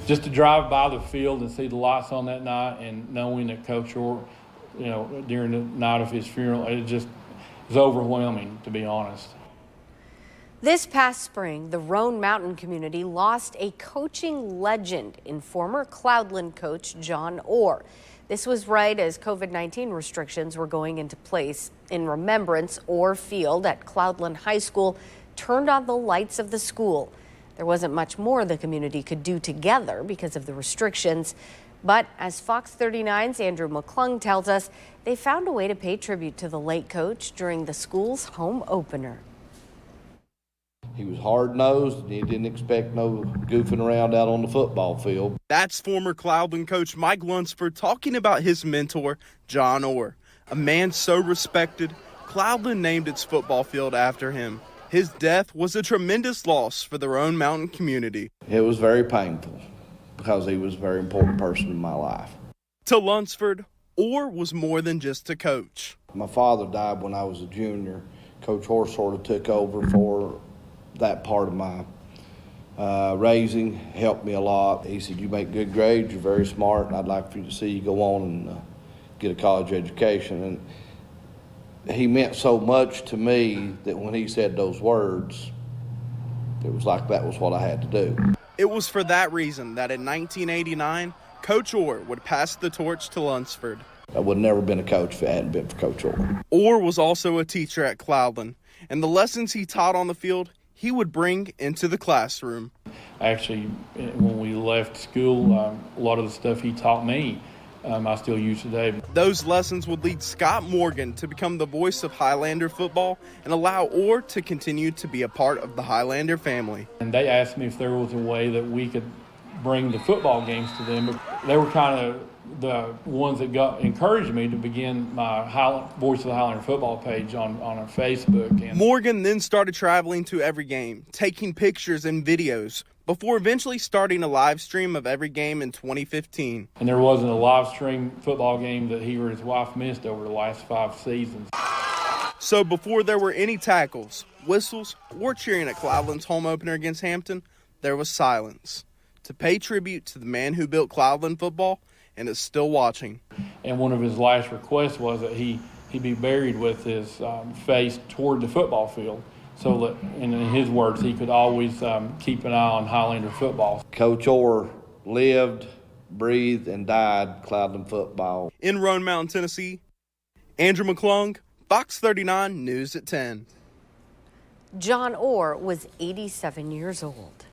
just to drive by the field and see the lights on that night and knowing that Coach Orr, during the night of his funeral, it just was overwhelming, to be honest. This past spring, the Roan Mountain community lost a coaching legend in former Cloudland coach John Orr. This was right as COVID-19 restrictions were going into place. In remembrance, Orr Field at Cloudland High School turned on the lights of the school. There wasn't much more the community could do together because of the restrictions. But as Fox 39's Andrew McClung tells us, they found a way to pay tribute to the late coach during the school's home opener. He was hard-nosed, and he didn't expect no goofing around out on the football field. That's former Cloudland coach Mike Lunsford talking about his mentor, John Orr. A man so respected, Cloudland named its football field after him. His death was a tremendous loss for the Roan Mountain community. It was very painful because he was a very important person in my life. To Lunsford, Orr was more than just a coach. My father died when I was a junior. Coach Orr sort of took over for that part of my raising, helped me a lot. He said, "You make good grades, you're very smart, and I'd like for you to see you go on and get a college education." And he meant so much to me that when he said those words, it was like that was what I had to do. It was for that reason that in 1989, Coach Orr would pass the torch to Lunsford. I would have never been a coach if it hadn't been for Coach Orr. Orr was also a teacher at Cloudland, and the lessons he taught on the field, he would bring into the classroom. Actually, when we left school, a lot of the stuff he taught me, I still use today. Those lessons would lead Scott Morgan to become the voice of Highlander football and allow Orr to continue to be a part of the Highlander family. And they asked me if there was a way that we could bring the football games to them. But they were kind of the ones that encouraged me to begin my Voice of the Highlander football page on Facebook. And Morgan then started traveling to every game, taking pictures and videos, before eventually starting a live stream of every game in 2015. And there wasn't a live stream football game that he or his wife missed over the last 5 seasons. So before there were any tackles, whistles, or cheering at Cloudland's home opener against Hampton, there was silence to pay tribute to the man who built Cloudland football and is still watching. And one of his last requests was that he be buried with his face toward the football field, so that, in his words, he could always keep an eye on Highlander football. Coach Orr lived, breathed, and died Cloudland football. In Roan Mountain, Tennessee, Andrew McClung, Fox 39 News at 10. John Orr was 87 years old.